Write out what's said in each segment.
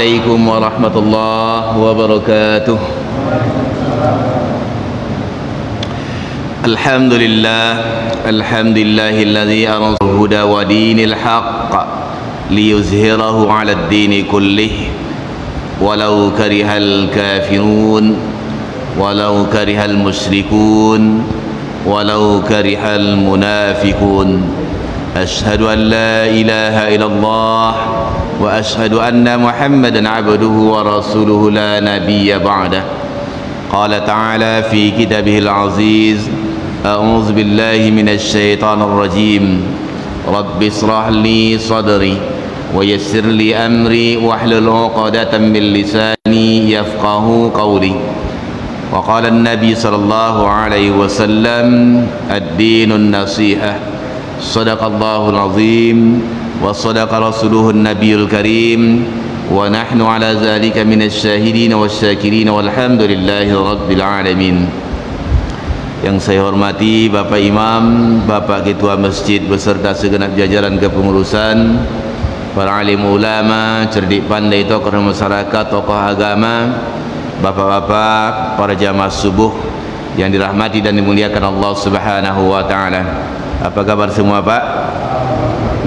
عليكم ورحمة الله وبركاته. الحمد لله الذي أرسل الهدى ودين الحق ليظهره على الدين كله ولو كره الكافرون ولو كره المشركون ولو كره المنافقون. أشهد أن لا إله إلا الله وأشهد أن محمدا عبده ورسوله لا نبي بعده. قال تعالى في كتابه العزيز: أعوذ بالله من الشيطان الرجيم. رب اشرح لي صدري ويسر لي أمري واحلل عقدة من لساني يفقه قولي. وقال النبي صلى الله عليه وسلم: الدين النصيحة. صدق الله العظيم وصدق رسوله النبي الكريم ونحن على ذلك من الشاهدين والشاكرين والحمد لله رب العالمين. Yang saya hormati Bapak Imam, Bapak Ketua Masjid beserta segenap jajaran kepengurusan, para alim ulama, cerdik pandai, tokoh masyarakat, tokoh agama, bapak-bapak, para jamaah subuh yang dirahmati dan dimuliakan Allah Subhanahu wa taala. Apa kabar semua, Pak?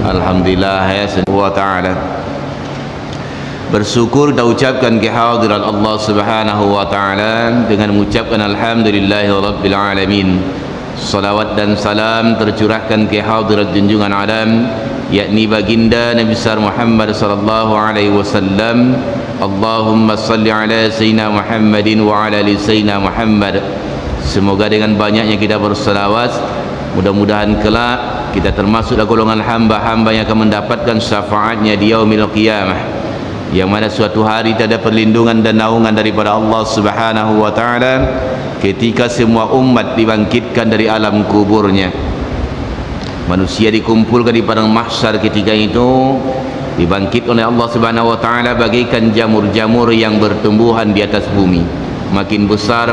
Alhamdulillah ya subhanahu wa ta'ala. Bersyukur dan ucapkan kehadiran Allah Subhanahu wa ta'ala dengan mengucapkan alhamdulillahi rabbil alamin. Salawat dan salam tercurahkan kehadirat junjungan alam, yakni baginda Nabi besar Muhammad sallallahu alaihi wasallam. Allahumma salli ala sayyidina Muhammadin wa ala ali sayyidina Muhammad. Semoga dengan banyaknya kita berselawat, mudah-mudahan kelak kita termasuk dalam golongan hamba-hamba yang akan mendapatkan syafaatnya di yaumil qiyamah, yang mana suatu hari tak ada perlindungan dan naungan daripada Allah Subhanahu wa taala ketika semua umat dibangkitkan dari alam kuburnya. Manusia dikumpulkan di padang mahsyar, ketika itu dibangkit oleh Allah Subhanahu wa taala bagaikan jamur-jamur yang bertumbuhan di atas bumi. Makin besar,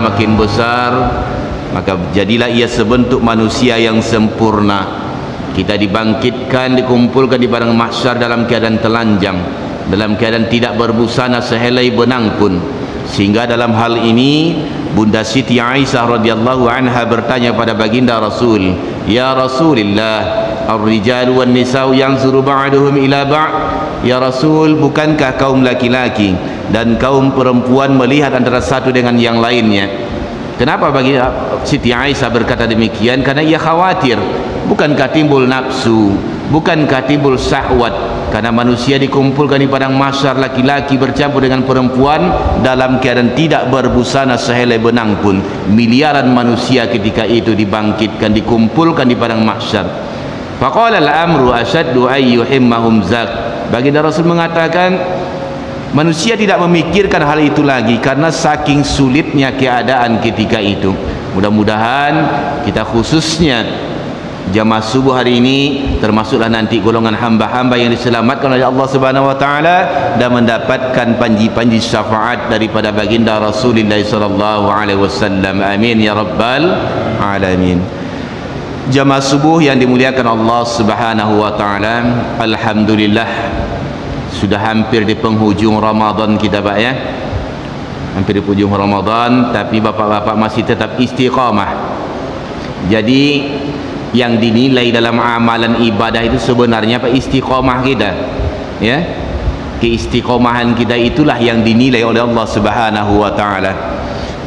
maka jadilah ia sebentuk manusia yang sempurna. Kita dibangkitkan, dikumpulkan di padang mahsyar dalam keadaan telanjang, dalam keadaan tidak berbusana sehelai benang pun. Sehingga dalam hal ini Bunda Siti Aisyah radhiyallahu anha bertanya pada baginda Rasul, "Ya Rasulullah, ar-rijalu wan nisa'u yanzuru ba'duhum ila ba'd." Ya Rasul, bukankah kaum laki-laki dan kaum perempuan melihat antara satu dengan yang lainnya? Kenapa bagi Siti Aisyah berkata demikian? Karena ia khawatir, bukankah timbul nafsu, bukankah timbul syahwat, karena manusia dikumpulkan di padang mahsyar, laki-laki bercampur dengan perempuan dalam keadaan tidak berbusana sehelai benang pun. Miliaran manusia ketika itu dibangkitkan, dikumpulkan di padang mahsyar. Faqala al-amru ashaddu ayyuhimmahum zak. Baginda Rasul mengatakan, manusia tidak memikirkan hal itu lagi karena saking sulitnya keadaan ketika itu. Mudah-mudahan kita khususnya jamaah subuh hari ini termasuklah nanti golongan hamba-hamba yang diselamatkan oleh Allah Subhanahu wa taala dan mendapatkan panji-panji syafaat daripada baginda Rasulullah sallallahu alaihi wasallam. Amin ya rabbal alamin. Jamaah subuh yang dimuliakan Allah Subhanahu wa taala, alhamdulillah sudah hampir di penghujung Ramadan kita, Pak ya. Hampir di penghujung Ramadan, tapi bapak-bapak masih tetap istiqamah. Jadi yang dinilai dalam amalan ibadah itu sebenarnya Pak istiqamah kita, ya. Keistiqomahan kita itulah yang dinilai oleh Allah Subhanahu wa taala.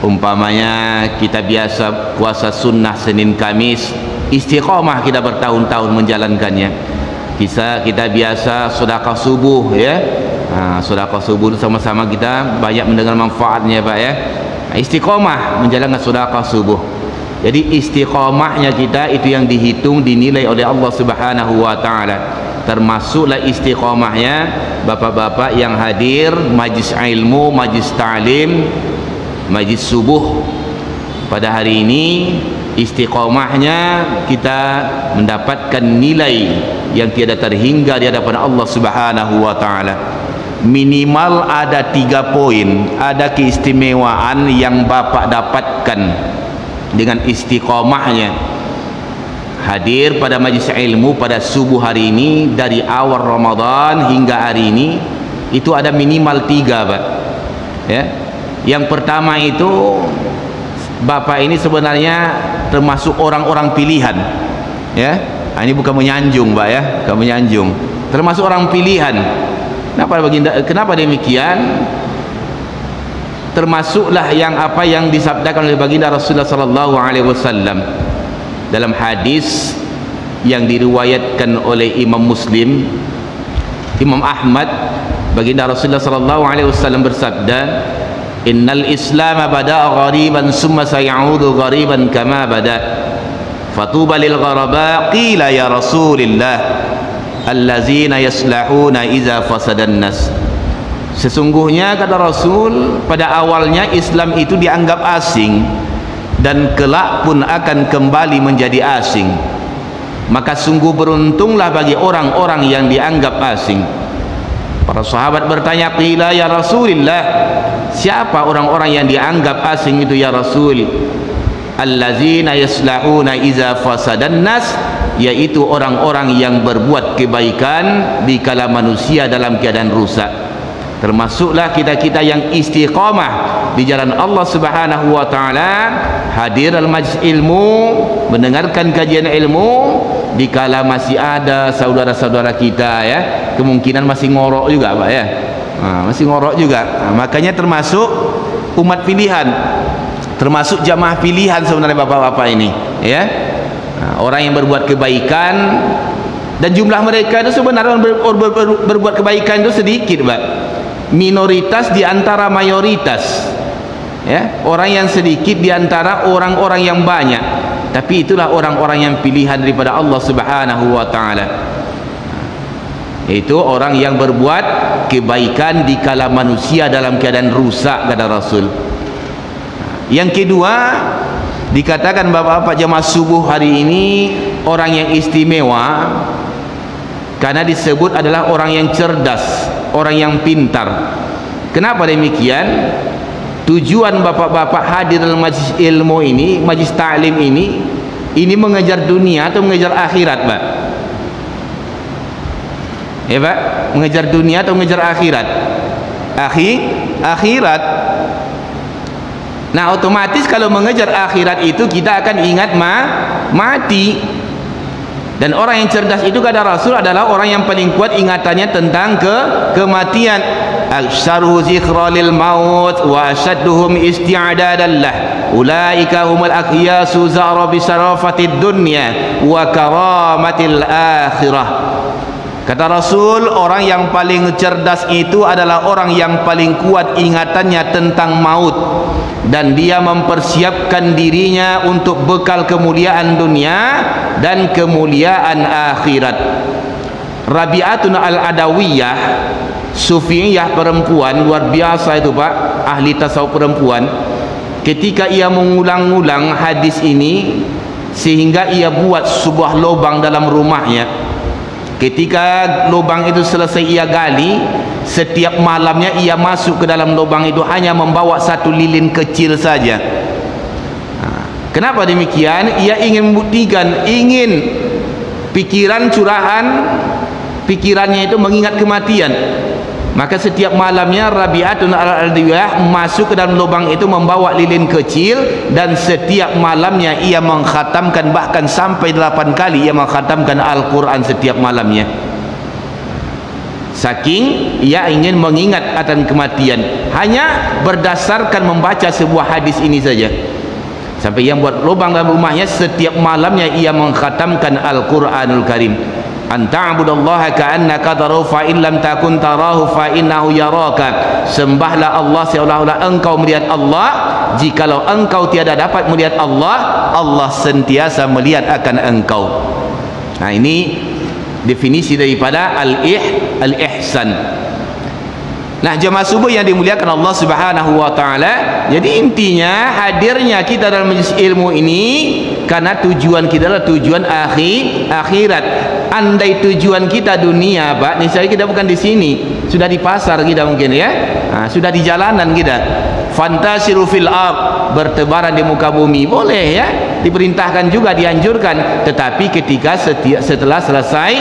Umpamanya kita biasa puasa sunnah Senin Kamis, istiqamah kita bertahun-tahun menjalankannya. Kita biasa sedekah subuh, ya. Sedekah subuh sama-sama kita banyak mendengar manfaatnya, Pak ya. Istiqamah menjalankan sedekah subuh. Jadi istiqamahnya kita itu yang dihitung, dinilai oleh Allah Subhanahu wa taala. Termasuklah istiqamahnya bapak-bapak yang hadir majlis ilmu, majlis ta'lim, majlis subuh pada hari ini. Istiqamahnya kita mendapatkan nilai yang tiada terhingga di hadapan Allah Subhanahu wa taala. Minimal ada 3 poin, ada keistimewaan yang bapak dapatkan dengan istiqamahnya. Hadir pada majlis ilmu pada subuh hari ini dari awal Ramadan hingga hari ini, itu ada minimal 3, Pak. Ya. Yang pertama itu Bapak ini sebenarnya termasuk orang-orang pilihan. Ya. Nah, ini bukan menyanjung, Pak, ya, bukan menyanjung. Termasuk orang pilihan. Kenapa demikian? Termasuklah yang apa yang disabdakan oleh baginda Rasulullah sallallahu alaihi wasallam dalam hadis yang diriwayatkan oleh Imam Muslim, Imam Ahmad. Baginda Rasulullah sallallahu alaihi wasallam bersabda, "Innal Islam bada'a ghariban summa sayaudu ghariban kama bada'. Fatuba lil gharaba." Qila ya Rasulillah, allazina yaslahuna idza fasadan nas. Sesungguhnya kata Rasul, pada awalnya Islam itu dianggap asing dan kelak pun akan kembali menjadi asing. Maka sungguh beruntunglah bagi orang-orang yang dianggap asing. Para sahabat bertanya, qila ya Rasulillah, siapa orang-orang yang dianggap asing itu ya Rasul? Allazina yaslahuna iza fasadan nas, yaitu orang-orang yang berbuat kebaikan dikala manusia dalam keadaan rusak. Termasuklah kita-kita yang istiqamah di jalan Allah Subhanahu wa taala, hadir dalam majlis ilmu, mendengarkan kajian ilmu dikala masih ada saudara-saudara kita, ya, kemungkinan masih ngorok juga, Pak, ya. Masih ngorok juga. Makanya termasuk umat pilihan, termasuk jamaah pilihan sebenarnya bapak-bapak ini, ya. Orang yang berbuat kebaikan, dan jumlah mereka itu sebenarnya berbuat kebaikan itu sedikit, Pak. Minoritas di antara mayoritas, ya, orang yang sedikit di antara orang-orang yang banyak, tapi itulah orang-orang yang pilihan daripada Allah Subhanahu wa taala, yaitu orang yang berbuat kebaikan dikala manusia dalam keadaan rusak, kata Rasul. Yang kedua, dikatakan bapak-bapak jamaah subuh hari ini orang yang istimewa karena disebut adalah orang yang cerdas, orang yang pintar. Kenapa demikian? Tujuan bapak-bapak hadir dalam majlis ilmu ini, majlis ta'lim ini mengejar dunia atau mengejar akhirat, Pak? Ya, Pak, mengejar dunia atau mengejar akhirat? Akhirat. Nah, otomatis kalau mengejar akhirat itu kita akan ingat mati. Dan orang yang cerdas itu kata Rasul adalah orang yang paling kuat ingatannya tentang kematian. Aksharuhu zikra lil maut wa ashadduhum isti'adadan lah. Ulaika humul akhyasu zara bi syarafatid dunya wa karamatil akhirah. Kata Rasul, orang yang paling cerdas itu adalah orang yang paling kuat ingatannya tentang maut, dan dia mempersiapkan dirinya untuk bekal kemuliaan dunia dan kemuliaan akhirat. Rabi'atun al-Adawiyah, Sufiyah perempuan luar biasa itu, Pak, ahli tasawuf perempuan. Ketika ia mengulang-ulang hadis ini sehingga ia buat sebuah lubang dalam rumahnya. Ketika lubang itu selesai ia gali, setiap malamnya ia masuk ke dalam lubang itu hanya membawa satu lilin kecil saja. Kenapa demikian? Ia ingin membuktikan, ingin pikiran curahan pikirannya itu mengingat kematian. Maka setiap malamnya Rabi'atun al-Adawiyah masuk ke dalam lubang itu membawa lilin kecil, dan setiap malamnya ia mengkhatamkan, bahkan sampai 8 kali ia mengkhatamkan Al-Quran setiap malamnya. Saking ia ingin mengingat akan kematian, hanya berdasarkan membaca sebuah hadis ini saja. Sampai ia buat lubang dalam rumahnya, setiap malamnya ia mengkhatamkan Al-Quranul Karim. Anta'budallaha ka'annaka tarahu fa in lam takun tarahu fa innahu yaraka. Sembahlah Allah seolah-olah engkau melihat Allah. Jikalau engkau tiada dapat melihat Allah, Allah sentiasa melihat akan engkau. Nah, ini definisi daripada al-ihsan. Nah, jemaah subuh yang dimuliakan Allah Subhanahu wa taala, jadi intinya hadirnya kita dalam majlis ilmu ini karena tujuan kita adalah tujuan akhirat. Andai tujuan kita dunia, Pak, niscaya kita bukan di sini, sudah di pasar kita mungkin, ya. Sudah di jalanan kita. Fantasiru fil ard, bertebaran di muka bumi, boleh, ya, diperintahkan juga, dianjurkan, tetapi ketika setelah selesai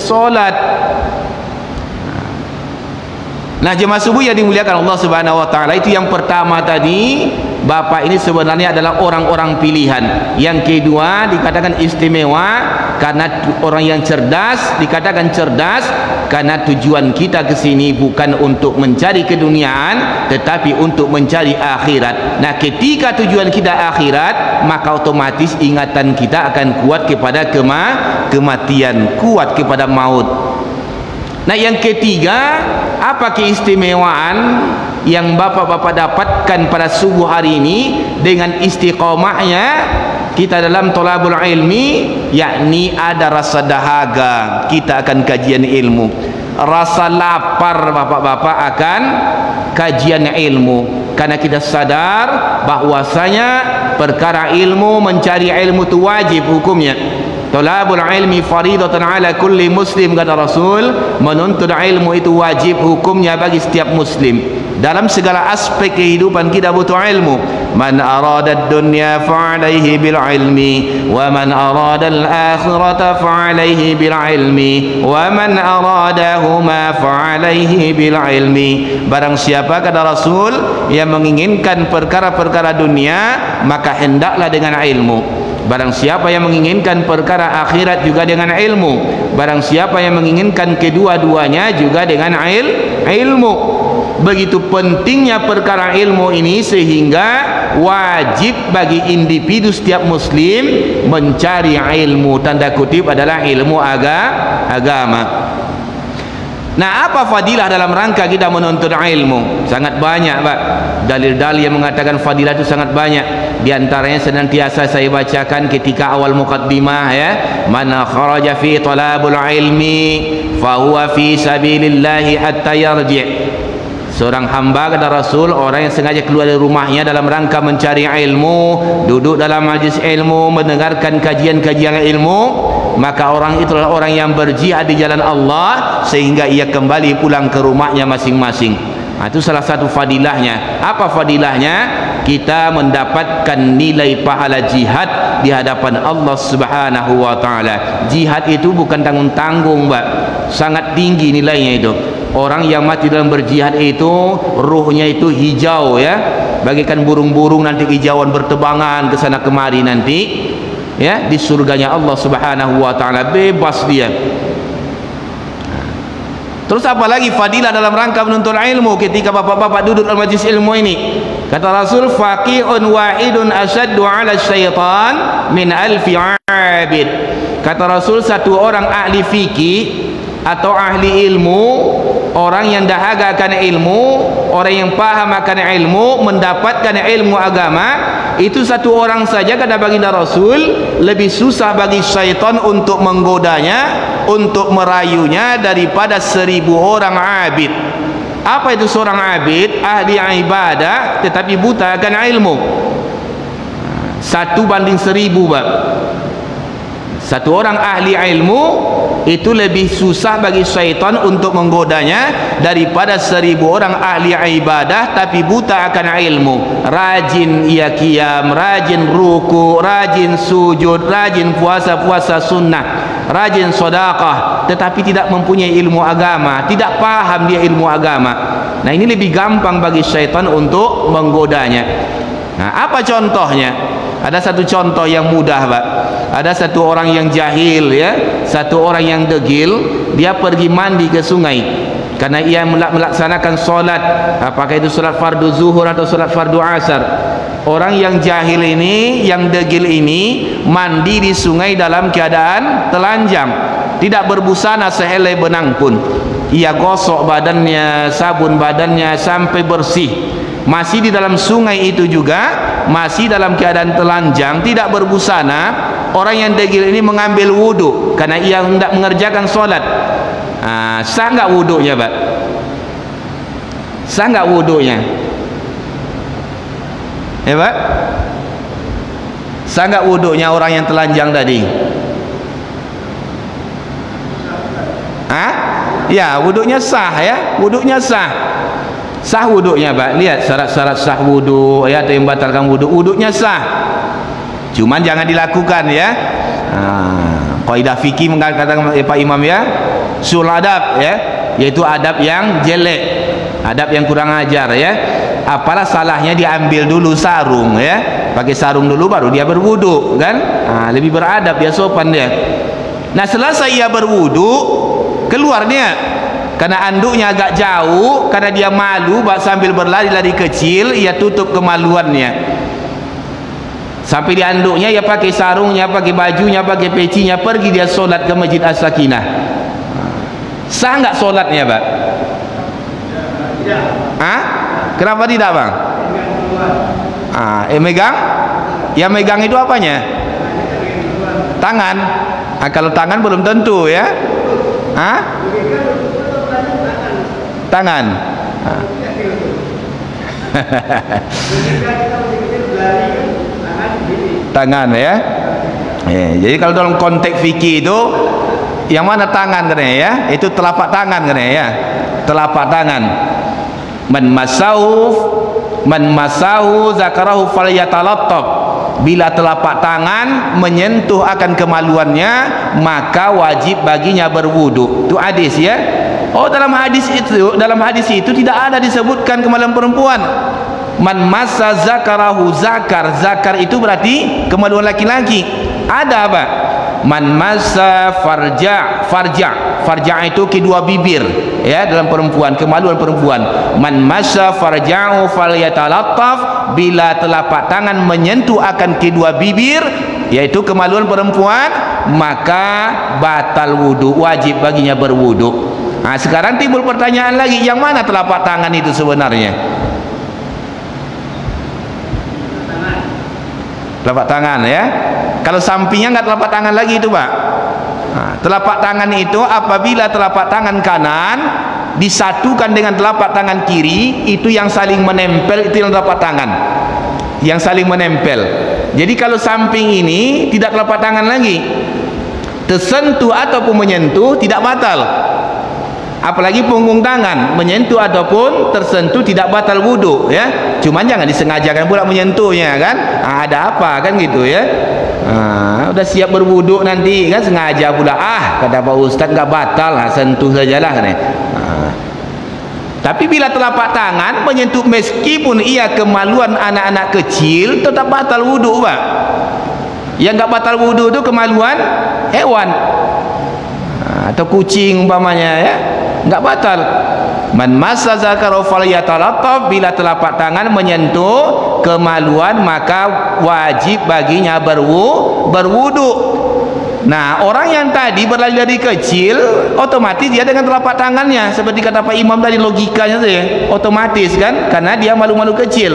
sholat. Nah, jemaah subuh yang dimuliakan Allah Subhanahu wa taala, itu yang pertama tadi, Bapak ini sebenarnya adalah orang-orang pilihan. Yang kedua dikatakan istimewa karena orang yang cerdas, dikatakan cerdas karena tujuan kita ke sini bukan untuk mencari keduniaan tetapi untuk mencari akhirat. Nah, ketika tujuan kita akhirat, maka otomatis ingatan kita akan kuat kepada kematian, kuat kepada maut. Nah, yang ketiga, apa keistimewaan yang bapak-bapak dapatkan pada subuh hari ini dengan istiqomahnya kita dalam thalabul ilmi, yakni ada rasa dahaga kita akan kajian ilmu, rasa lapar bapak-bapak akan kajian ilmu, karena kita sadar bahwasanya perkara ilmu, mencari ilmu itu wajib hukumnya. Thalabul ilmi fariidatan ala kulli muslim, kata Rasul. Menuntut ilmu itu wajib hukumnya bagi setiap muslim. Dalam segala aspek kehidupan kita butuh ilmu. Man arada ad-dunya fa'alaihi bil ilmi, wa man arada al-akhirata fa'alaihi bil ilmi, wa man aradahuma fa'alaihi bil ilmi. Barang siapa, kata Rasul, yang menginginkan perkara-perkara dunia, maka hendaklah dengan ilmu. Barang siapa yang menginginkan perkara akhirat juga dengan ilmu. Barang siapa yang menginginkan kedua-duanya juga dengan ilmu. Begitu pentingnya perkara ilmu ini sehingga wajib bagi individu setiap muslim mencari ilmu, tanda kutip adalah ilmu agama. Nah, apa fadilah dalam rangka kita menuntut ilmu? Sangat banyak, Pak. Dalil-dalil yang mengatakan fadilah itu sangat banyak. Di antaranya senantiasa saya bacakan ketika awal muqaddimah, ya. Man kharaja fi talabul ilmi fa huwa fi sabilillah hatta yarji'. Seorang hamba, kata Rasul, orang yang sengaja keluar dari rumahnya dalam rangka mencari ilmu, duduk dalam majlis ilmu, mendengarkan kajian-kajian ilmu, maka orang itulah orang yang berjihad di jalan Allah sehingga ia kembali pulang ke rumahnya masing-masing. Nah, itu salah satu fadilahnya. Apa fadilahnya? Kita mendapatkan nilai pahala jihad di hadapan Allah Subhanahu wa taala. Jihad itu bukan tanggung-tanggung, Mbak. Sangat tinggi nilainya itu. Orang yang mati dalam berjihad itu ruhnya itu hijau, ya, bagaikan burung-burung nanti hijauan bertebangan ke sana kemari nanti, ya, di surganya Allah Subhanahu wa taala, bebas dia. Terus apa lagi fadilah dalam rangka menuntut ilmu ketika bapak-bapak duduk dalam majlis ilmu ini? Kata Rasul, faqihun wahidun asyaddu 'ala syaitan min alfi 'abid. Kata Rasul, satu orang ahli fikih atau ahli ilmu, orang yang dahaga akan ilmu, orang yang paham akan ilmu, mendapatkan ilmu agama, itu satu orang saja, kata baginda Rasul, lebih susah bagi syaitan untuk menggodanya, untuk merayunya daripada 1000 orang abid. Apa itu seorang abid? Ahli ibadah tetapi buta akan ilmu. 1:1000, Pak. Satu orang ahli ilmu itu lebih susah bagi syaitan untuk menggodanya daripada 1000 orang ahli ibadah tapi buta akan ilmu. Rajin ia qiyam, rajin ruku, rajin sujud, rajin puasa-puasa sunnah, rajin sedekah, tetapi tidak mempunyai ilmu agama, tidak paham dia ilmu agama. Nah, ini lebih gampang bagi syaitan untuk menggodanya. Nah, apa contohnya? Ada satu contoh yang mudah, Pak. Ada satu orang yang jahil, ya, satu orang yang degil, dia pergi mandi ke sungai karena ia melaksanakan solat, apakah itu solat fardu zuhur atau solat fardu asar. Orang yang jahil ini, yang degil ini, mandi di sungai dalam keadaan telanjang, tidak berbusana sehelai benang pun. Ia gosok badannya, sabun badannya sampai bersih. Masih di dalam sungai itu juga, masih dalam keadaan telanjang, tidak berbusana. Orang yang degil ini mengambil wudhu karena ia hendak mengerjakan solat. Sah nggak wudhunya, Pak? Sah nggak wudhunya? Ya, Pak? Sah nggak wudhunya orang yang telanjang tadi? Ya, wudhunya sah, ya, wudhunya sah. Sah wuduknya, Pak. Lihat syarat-syarat sah wuduk, ya, atau yang membatalkan wuduk. Wuduknya sah, cuman jangan dilakukan, ya. Kaidah fikih mengatakan Pak Imam, ya, sul adab, ya, yaitu adab yang jelek. adab yang kurang ajar ya. Apalah salahnya dia ambil dulu sarung ya, pakai sarung dulu baru dia berwudu kan. Lebih beradab, dia sopan dia. Nah selesai ia berwudu, keluar dia karena anduknya agak jauh, karena dia malu sambil berlari-lari kecil, ia tutup kemaluannya. Sampai di anduknya ia pakai sarungnya, pakai bajunya, pakai pecinya, pergi dia solat ke Masjid As-Sakinah. Sah nggak solatnya Pak? Kenapa tidak Bang? Megang? Yang megang itu apanya? Tangan. Kalau tangan belum tentu ya. Tangan. Tangan ya. Jadi kalau dalam konteks fikih itu yang mana tangan katanya ya? Itu telapak tangan katanya ya. Telapak tangan. Man masahu zakarahu falyatalattab. Bila telapak tangan menyentuh akan kemaluannya, maka wajib baginya berwudu. Itu hadis ya. Dalam hadis itu tidak ada disebutkan kemaluan perempuan. Man massa zakarahu, zakar itu berarti kemaluan laki-laki. Ada apa? Man massa farja itu kedua bibir ya, dalam perempuan, kemaluan perempuan. Man massa farja'u falyatalattaf. Bila telapak tangan menyentuh akan kedua bibir, yaitu kemaluan perempuan, maka batal wudu, wajib baginya berwudu. Sekarang timbul pertanyaan lagi, yang mana telapak tangan itu sebenarnya? Telapak tangan ya. Kalau sampingnya enggak telapak tangan lagi itu Pak. Telapak tangan itu apabila telapak tangan kanan disatukan dengan telapak tangan kiri, itu yang saling menempel, itu yang telapak tangan yang saling menempel. Jadi kalau samping ini tidak telapak tangan lagi, tersentuh ataupun menyentuh tidak batal. Apalagi punggung tangan menyentuh ataupun tersentuh tidak batal wudu ya. Cuman jangan disengajakan pula menyentuhnya kan. Ada apa kan gitu ya. Udah siap berwudu nanti kan sengaja pula, kata Pak Ustaz nggak batal, sentuh sajalah kan. Tapi bila telapak tangan menyentuh meskipun ia kemaluan anak-anak kecil, tetap batal wudu Pak. Yang nggak batal wudu itu kemaluan hewan atau kucing umpamanya ya, nggak batal. Man massa zakarahu falyatalattab. Bila telapak tangan menyentuh kemaluan, maka wajib baginya berwudu. Nah, orang yang tadi berlari-lari kecil, otomatis dia dengan telapak tangannya, seperti kata Pak Imam tadi, logikanya saja otomatis kan, karena dia malu-malu kecil,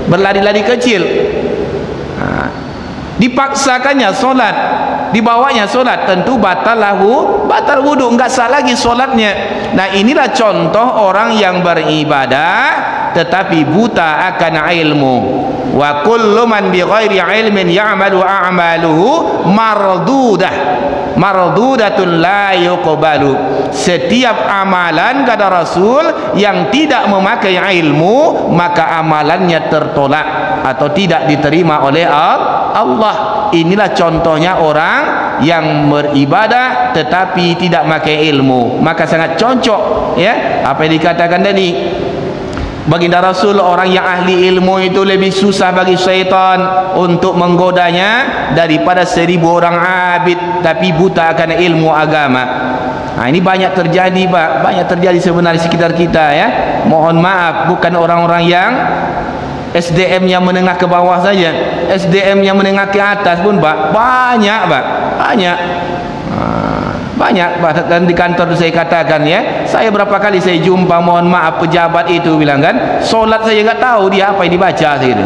berlari-lari kecil. Dipaksakannya solat, dibawanya solat, tentu batal wudu, enggak sah lagi solatnya. Nah, inilah contoh orang yang beribadah tetapi buta akan ilmu. Wa kullu man bi ghairi ilmin ya'malu a'maluhu mardudatun la yuqbalu. Setiap amalan, kata Rasul, yang tidak memakai ilmu, maka amalannya tertolak atau tidak diterima oleh Allah. Inilah contohnya orang yang beribadah tetapi tidak memakai ilmu. Maka sangat cocok ya apa yang dikatakan tadi. Baginda Rasul, orang yang ahli ilmu itu lebih susah bagi syaitan untuk menggodanya daripada 1000 orang abid tapi buta akan ilmu agama. Ini banyak terjadi Pak, banyak terjadi sebenarnya di sekitar kita ya. Mohon maaf, bukan orang-orang yang SDM-nya menengah ke bawah saja, SDM-nya menengah ke atas pun Pak, banyak Pak, banyak bahkan di kantor saya katakan ya, saya berapa kali saya jumpa, mohon maaf, pejabat itu bilang kan, solat saya nggak tahu dia apa yang dibaca gitu.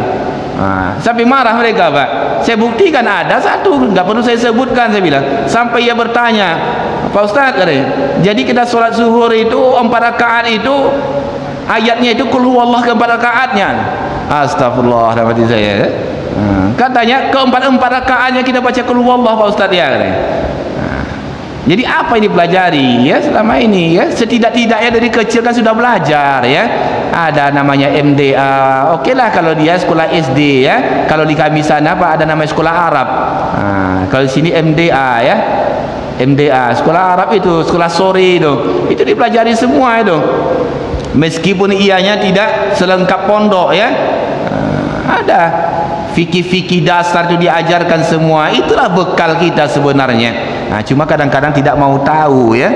Sampai marah mereka Pak. Saya buktikan ada satu, nggak perlu saya sebutkan, saya bilang, sampai ia bertanya, Pak Ustaz, jadi kita solat zuhur itu 4 rakaat itu ayatnya itu qul huwallah ke 4 rakaatnya. Astagfirullah, rahmati saya. Katanya keempat rakaatnya kita baca qul huwallah Pak Ustaz ya. Jadi apa yang dipelajari ya selama ini ya, setidak-tidaknya dari kecil kan sudah belajar ya. Ada namanya MDA. Okeylah kalau dia sekolah SD ya. Kalau di kami sana Pak ada namanya sekolah Arab. Kalau di sini MDA ya. MDA, sekolah Arab itu, sekolah sore itu dipelajari semua itu. meskipun ianya tidak selengkap pondok ya. Ada fikih-fikih dasar itu diajarkan semua, itulah bekal kita sebenarnya. Cuma kadang-kadang tidak mau tahu ya,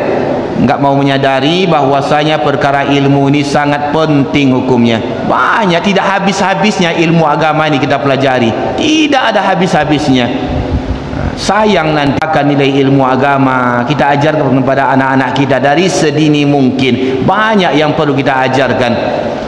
nggak mau menyadari bahwasanya perkara ilmu ini sangat penting hukumnya. Banyak, tidak habis-habisnya ilmu agama ini kita pelajari, tidak ada habis-habisnya. Sayang nanti akan nilai ilmu agama kita ajarkan kepada anak-anak kita dari sedini mungkin. Banyak yang perlu kita ajarkan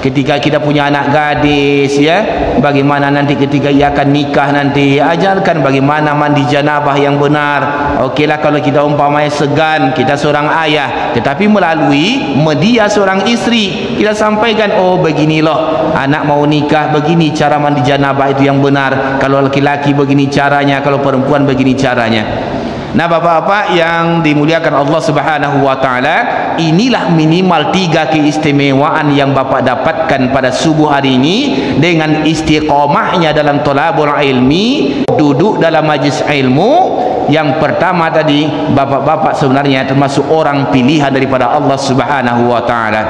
ketika kita punya anak gadis ya, bagaimana nanti ketika ia akan nikah nanti, ajarkan bagaimana mandi janabah yang benar. Okeylah kalau kita umpamanya segan, kita seorang ayah, tetapi melalui media seorang istri kita sampaikan, oh beginilah anak mau nikah, begini cara mandi janabah itu yang benar, kalau laki-laki begini caranya, kalau perempuan begini caranya. Nah bapak-bapak yang dimuliakan Allah Subhanahu wa ta'ala, inilah minimal 3 keistimewaan yang bapak dapatkan pada subuh hari ini dengan istiqomahnya dalam thalabul ilmi, duduk dalam majlis ilmu. Yang pertama tadi, bapak-bapak sebenarnya termasuk orang pilihan daripada Allah Subhanahu wa ta'ala.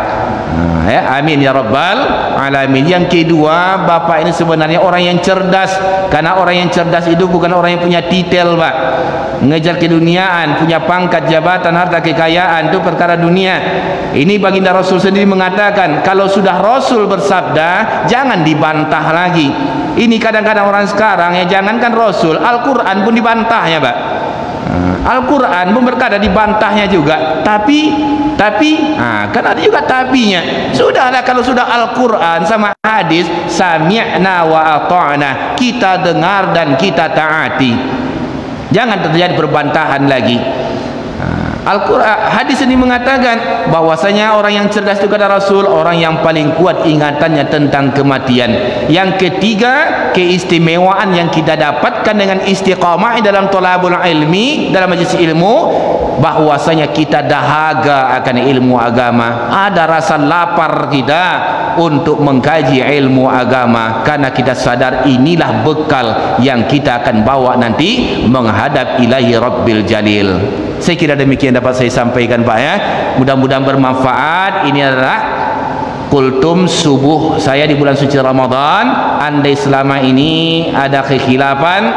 Ya, amin ya rabbal alamin. Yang kedua, bapak ini sebenarnya orang yang cerdas, karena orang yang cerdas itu bukan orang yang punya titel pak, ngejar keduniaan, punya pangkat, jabatan, harta, kekayaan, itu perkara dunia. Ini baginda Rasul sendiri mengatakan, kalau sudah Rasul bersabda jangan dibantah lagi. Ini kadang-kadang orang sekarang ya, jangankan Rasul, Al-Quran pun dibantahnya pak. Al-Quran pun berkata dibantahnya juga, tapi kan ada juga tapinya. Sudahlah, kalau sudah Al-Quran sama hadis, sami'na wa ata'na, kita dengar dan kita taati, jangan terjadi perbantahan lagi. Al-Quran, hadis ini mengatakan bahwasanya orang yang cerdas itu kata Rasul, orang yang paling kuat ingatannya tentang kematian. Yang ketiga, keistimewaan yang kita dapatkan dengan istiqamah dalam thalabul ilmi, dalam majlis ilmu, bahwasanya kita dahaga akan ilmu agama. Ada rasa lapar kita untuk mengkaji ilmu agama, karena kita sadar inilah bekal yang kita akan bawa nanti menghadap ilahi Rabbil Jalil. Saya kira demikian dapat saya sampaikan pak ya, mudah-mudahan bermanfaat. Ini adalah kultum subuh saya di bulan suci Ramadan. Andai selama ini ada kekhilafan,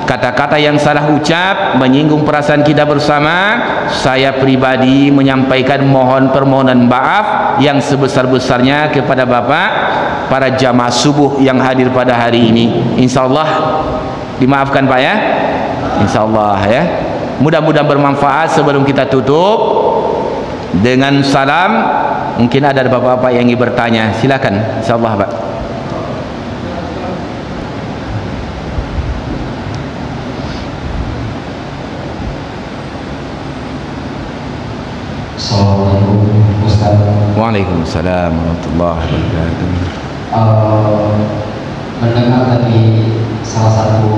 kata-kata yang salah ucap menyinggung perasaan kita bersama, saya pribadi menyampaikan mohon permohonan maaf yang sebesar-besarnya kepada bapak, para jamaah subuh yang hadir pada hari ini. Insyaallah dimaafkan pak ya, insyaallah ya. Mudah-mudahan bermanfaat. Sebelum kita tutup dengan salam, mungkin ada bapak-bapak yang ingin bertanya, silakan. Insyaallah pak. Assalamualaikum Ustaz. Waalaikumsalam warahmatullahi wabarakatuh. Mendengar tadi salah satu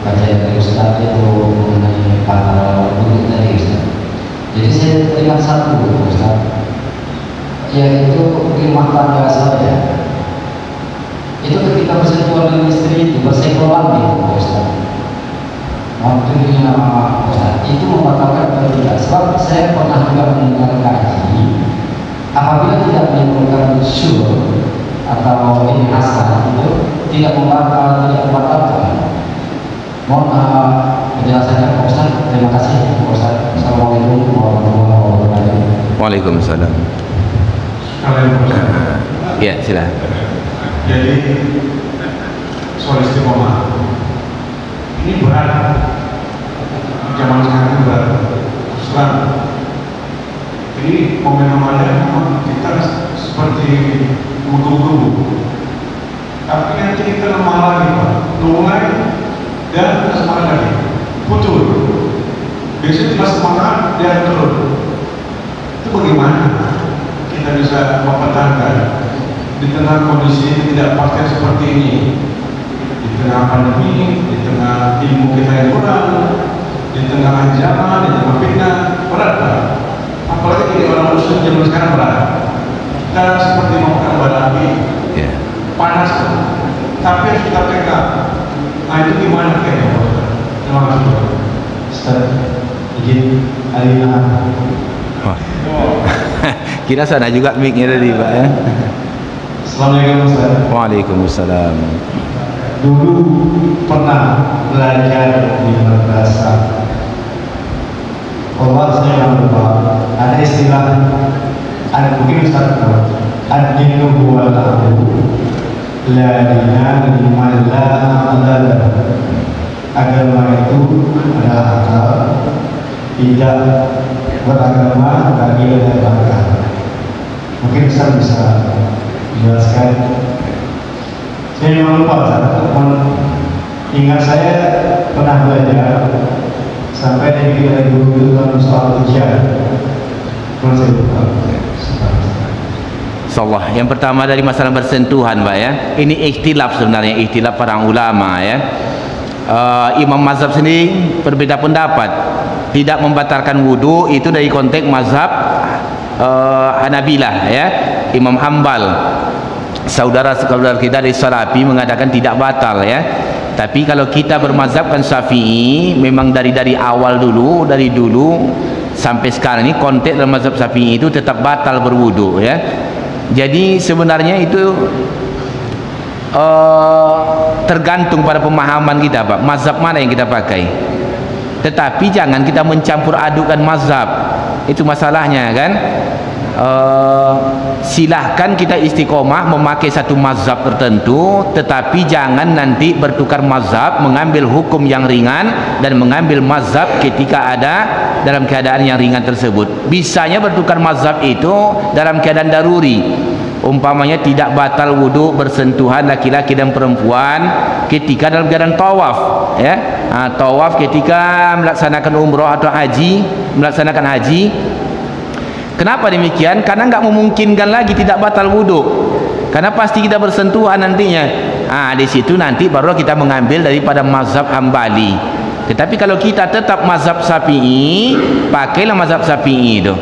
kajian dari Ustaz itu mengenai para buku tadi Ustaz. Jadi saya teringat satu Ustaz, yaitu di rumah tangga saya itu ketika bersentuhan dengan istri itu bersenggolan gitu Ustaz. Waktunya Ustaz itu membatalkan atau tidak? Sebab saya pernah juga mendengar kaji, apabila tidak menimbulkan syur atau ini asal itu tidak membatalkan. Mohon penjelasannya Pak Ustaz. Terima kasih Pak Ustaz. Assalamualaikum warahmatullahi wabarakatuh. Waalaikumsalam. Ya silakan. Jadi soal istiqomah ini berat, zaman sekarang berat. Islam ini momen-momennya memang kita seperti menggebu-gebu, tapi nanti kita lemah lagi pak, mulai dan semangat lagi, putus. Biasanya pas semangat dia turun. Itu bagaimana kita bisa mempertahankan di tengah kondisi yang tidak pasti seperti ini, di tengah pandemi, di tengah ilmu kita yang kurang, di tengah ancaman, di tengah fitnah, berat pak. Apalagi di orang muslim zaman sekarang berat. Kita seperti makan bara api, panas, tapi harus kita pegang. Nah itu gimana kayaknya? Terima kasih. Ustaz, izin Alina. Kira sana juga mic-nya tadi Pak ya. Assalamualaikum Ustaz. Waalaikumsalam. Dulu pernah belajar di madrasah. Allah saya lupa. Ada istilah, ada mungkin Ustaz tahu. Ad-dinu huwal amru la dina liman la amala. Agama itu adalah akal, tidak beragama bagi yang berakal. Mungkin Ustaz bisa jelaskan. Saya memang lupa, ingat saya pernah belajar sampai dari guru itu dalam soal ujian. Saya lupa. Insyaallah. Yang pertama dari masalah bersentuhan Pak ya. Ini ikhtilaf sebenarnya, ikhtilaf para ulama ya. Imam mazhab sendiri berbeda pendapat. Tidak membatalkan wudu itu dari konteks mazhab Hanabilah ya. Imam Hambal, saudara-saudara kita dari Salafi mengatakan tidak batal ya. Tapi kalau kita bermazhabkan Syafi'i, memang dari awal dulu, dari dulu sampai sekarang ini konteks dalam mazhab Syafi'i itu tetap batal berwudu ya. Jadi sebenarnya itu tergantung pada pemahaman kita Pak, mazhab mana yang kita pakai. Tetapi jangan kita mencampur adukan mazhab, itu masalahnya kan. Silahkan kita istiqomah memakai satu mazhab tertentu, tetapi jangan nanti bertukar mazhab, mengambil hukum yang ringan dan mengambil mazhab ketika ada dalam keadaan yang ringan tersebut. Bisanya bertukar mazhab itu dalam keadaan daruri, umpamanya tidak batal wudu bersentuhan laki-laki dan perempuan ketika dalam keadaan tawaf ya. Tawaf ketika melaksanakan umroh atau haji, melaksanakan haji. Kenapa demikian? Karena nggak memungkinkan lagi tidak batal wudu, karena pasti kita bersentuhan nantinya. Di situ nanti baru kita mengambil daripada mazhab Hambali. Tetapi kalau kita tetap mazhab Syafi'i, pakailah mazhab Syafi'i itu.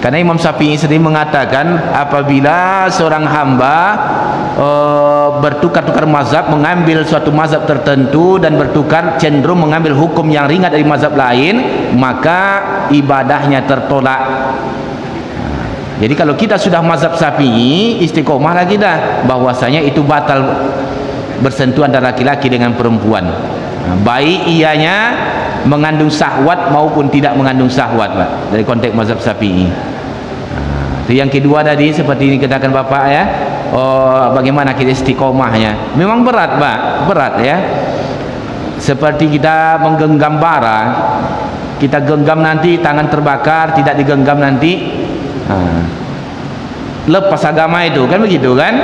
Karena Imam Syafi'i sendiri mengatakan apabila seorang hamba bertukar-tukar mazhab, mengambil suatu mazhab tertentu dan bertukar cenderung mengambil hukum yang ringan dari mazhab lain, maka ibadahnya tertolak. Jadi kalau kita sudah mazhab Syafi'i, istiqomahlah kita bahwasanya itu batal bersentuhan antara laki-laki dengan perempuan, baik ianya mengandung syahwat maupun tidak mengandung syahwat Pak, dari konteks mazhab Syafi'i. Itu yang kedua tadi seperti ini katakan Bapak ya. Bagaimana kita istiqomahnya? Memang berat Pak, berat ya. Seperti kita menggenggam bara, kita genggam nanti tangan terbakar, tidak digenggam nanti lepas agama itu kan, begitu kan?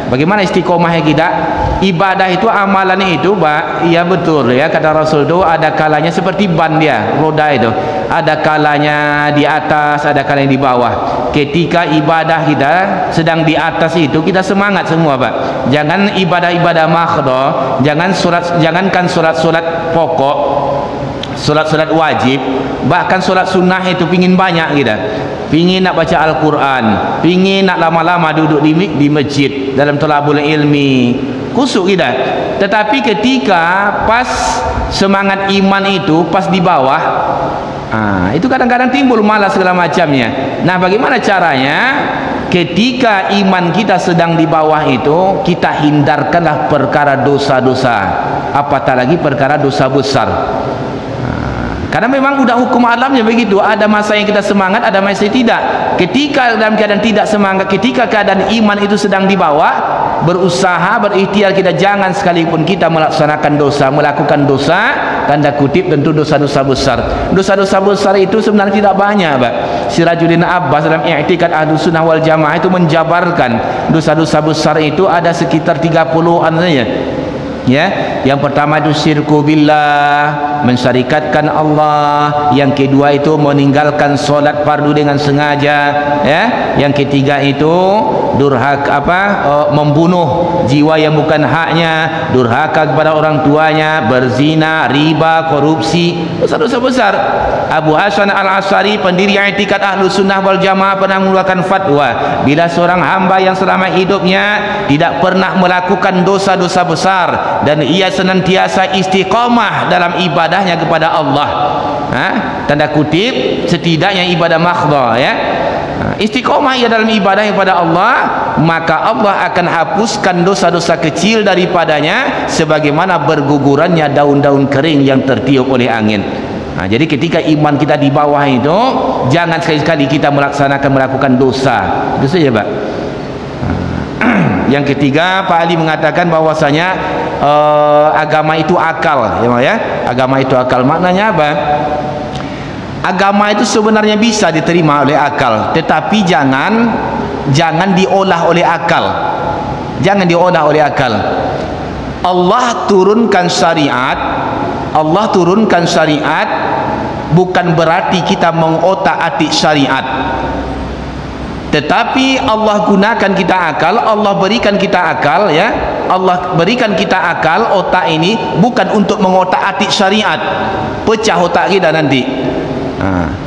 Bagaimana istiqomahnya kita? Ibadah itu, amalan itu Pak, iya betul ya, kata Rasul itu ada kalanya seperti ban dia, roda itu, ada kalanya di atas, ada kalanya di bawah. Ketika ibadah kita sedang di atas itu, kita semangat semua Pak. Jangan ibadah-ibadah makhdoh, jangankan surat-surat pokok, surat-surat wajib, bahkan surat sunnah itu pingin banyak kita. Pingin nak baca Al-Quran, pingin nak lama-lama duduk di masjid dalam thalabul ilmi, khusuk kita. Tetapi ketika pas semangat iman itu pas di bawah, itu kadang-kadang timbul malas segala macamnya. Nah, bagaimana caranya? Ketika iman kita sedang di bawah itu, kita hindarkanlah perkara dosa-dosa, apatah lagi perkara dosa besar. Karena memang udah hukum alamnya begitu, ada masa yang kita semangat, ada masa yang tidak. Ketika dalam keadaan tidak semangat, ketika keadaan iman itu sedang di bawah, berusaha, berikhtiar kita jangan sekalipun kita melaksanakan dosa, melakukan dosa, tanda kutip tentu dosa-dosa besar. Dosa-dosa besar itu sebenarnya tidak banyak Pak. Sirajuddin Abbas dalam I'tiqad Ahlus Sunnah wal Jamaah itu menjabarkan dosa-dosa besar itu ada sekitar 30-an saja. Ya, yang pertama itu syirku billah, mensyarikatkan Allah. Yang kedua itu meninggalkan solat fardu dengan sengaja. Ya, yang ketiga itu durhaka membunuh jiwa yang bukan haknya, durhaka kepada orang tuanya, berzina, riba, korupsi, dosa-dosa besar. Abu Hasan Al-Asy'ari, pendiri I'tiqad Ahlus Sunnah wal Jamaah, pernah mengeluarkan fatwa, bila seorang hamba yang selama hidupnya tidak pernah melakukan dosa-dosa besar dan ia senantiasa istiqamah dalam ibadahnya kepada Allah, tanda kutip setidaknya ibadah makhdha ya. Istiqomah ia dalam ibadah kepada Allah, maka Allah akan hapuskan dosa-dosa kecil daripadanya sebagaimana bergugurannya daun-daun kering yang tertiup oleh angin. Jadi ketika iman kita di bawah itu, jangan sekali-kali kita melakukan dosa. Itu saja, Pak. Yang ketiga, Pak Ali mengatakan bahwasanya agama itu akal, ya. Agama itu akal. Maknanya apa? Agama itu sebenarnya bisa diterima oleh akal, tetapi jangan diolah oleh akal. Jangan diolah oleh akal. Allah turunkan syariat bukan berarti kita mengotak-atik syariat. Tetapi Allah gunakan kita akal, Allah berikan kita akal ya. Allah berikan kita akal, otak ini bukan untuk mengotak-atik syariat. Pecah otak kita nanti.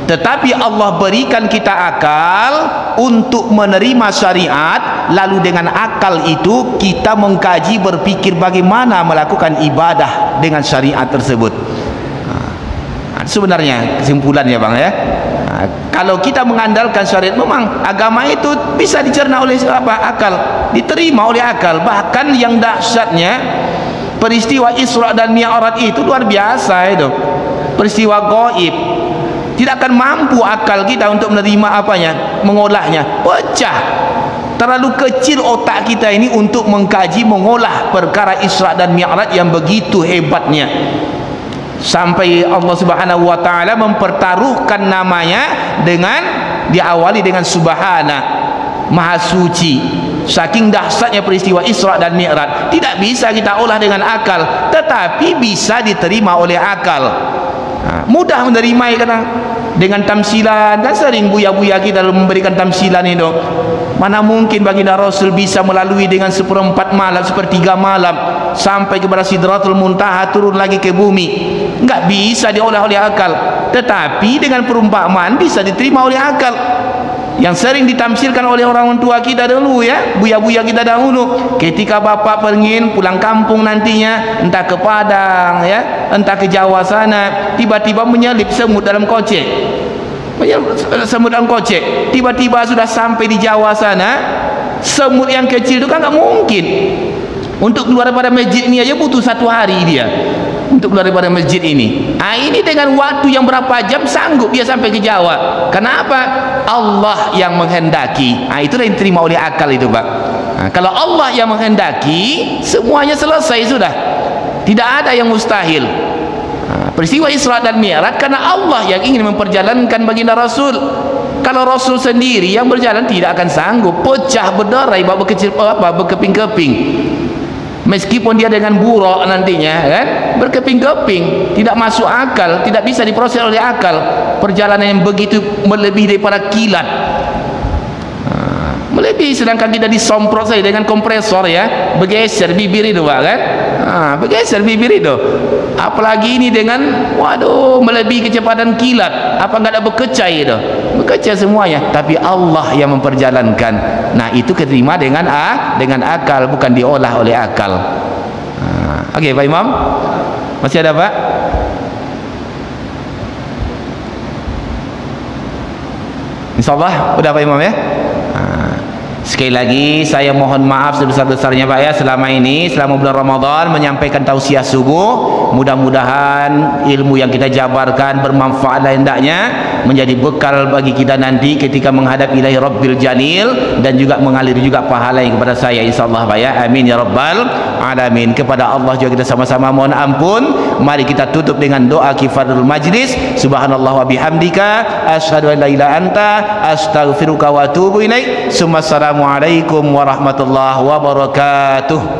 Tetapi Allah berikan kita akal untuk menerima syariat, lalu dengan akal itu kita mengkaji, berpikir bagaimana melakukan ibadah dengan syariat tersebut. Sebenarnya kesimpulannya Bang ya, kalau kita mengandalkan syariat, memang agama itu bisa dicerna oleh akal, diterima oleh akal. Bahkan yang dahsyatnya peristiwa Isra dan Mi'raj itu luar biasa itu, peristiwa gaib. Tidak akan mampu akal kita untuk menerima apanya, mengolahnya, pecah. Terlalu kecil otak kita ini untuk mengkaji, mengolah perkara Isra dan Mi'raj yang begitu hebatnya. Sampai Allah Subhanahu wa taala mempertaruhkan namanya dengan diawali dengan Subhana, Maha Suci. Saking dahsyatnya peristiwa Isra dan Mi'raj, tidak bisa kita olah dengan akal, tetapi bisa diterima oleh akal. Mudah menerima kadang dengan tamsilan, kan sering buya-buya kita memberikan tamsilan itu. Mana mungkin baginda Rasul bisa melalui dengan 1/4 malam, 1/3 malam sampai kepada Sidratul Muntaha, turun lagi ke bumi. Enggak bisa diolah oleh akal, tetapi dengan perumpamaan bisa diterima oleh akal. Yang sering ditamsilkan oleh orang tua kita dulu ya, buya-buya kita dahulu, ketika bapak pergi pulang kampung nantinya, entah ke Padang ya, entah ke Jawa sana, tiba-tiba menyelip semut dalam kocek. Semut dalam kocek, tiba-tiba sudah sampai di Jawa sana, semut yang kecil itu kan nggak mungkin. Untuk keluar daripada masjid ini aja butuh 1 hari dia untuk keluar daripada masjid ini. Ini dengan waktu yang berapa jam sanggup dia sampai ke Jawa. Kenapa? Allah yang menghendaki. Itulah yang diterima oleh akal itu, Pak. Kalau Allah yang menghendaki, semuanya selesai sudah. Tidak ada yang mustahil. Peristiwa Isra dan Mi'raj karena Allah yang ingin memperjalankan baginda Rasul. Kalau Rasul sendiri yang berjalan tidak akan sanggup, pecah berderai, berkeping-keping. Meskipun dia dengan buruk nantinya kan, berkeping-keping, tidak masuk akal, tidak bisa diproses oleh akal. Perjalanan yang begitu melebihi daripada kilat, melebihi, sedangkan tidak disomprot saja dengan kompresor ya, bergeser bibir itu Pak kan, bergeser bibir itu. Apalagi ini dengan waduh melebihi kecepatan kilat, apa nggak ada berkecai itu, berkecai semuanya. Tapi Allah yang memperjalankan. Nah itu keterima dengan akal, bukan diolah oleh akal. Oke, Pak Imam, masih ada Pak? InsyaAllah udah Pak Imam ya. Sekali lagi saya mohon maaf sebesar-besarnya Pak ya, selama ini selama bulan Ramadan menyampaikan tausiah subuh. Mudah-mudahan ilmu yang kita jabarkan bermanfaat dan hendaknya menjadi bekal bagi kita nanti ketika menghadap ilahi Rabbil Janil, dan juga mengalir juga pahala yang kepada saya insyaallah Pak ya. Amin ya rabbal alamin. Kepada Allah juga kita sama-sama mohon ampun. Mari kita tutup dengan doa kifaratul majlis. Subhanallah wa bihamdika asyhadu an la ilaha anta astaghfiruka wa atubu ilaik. Assalamualaikum warahmatullahi wabarakatuh.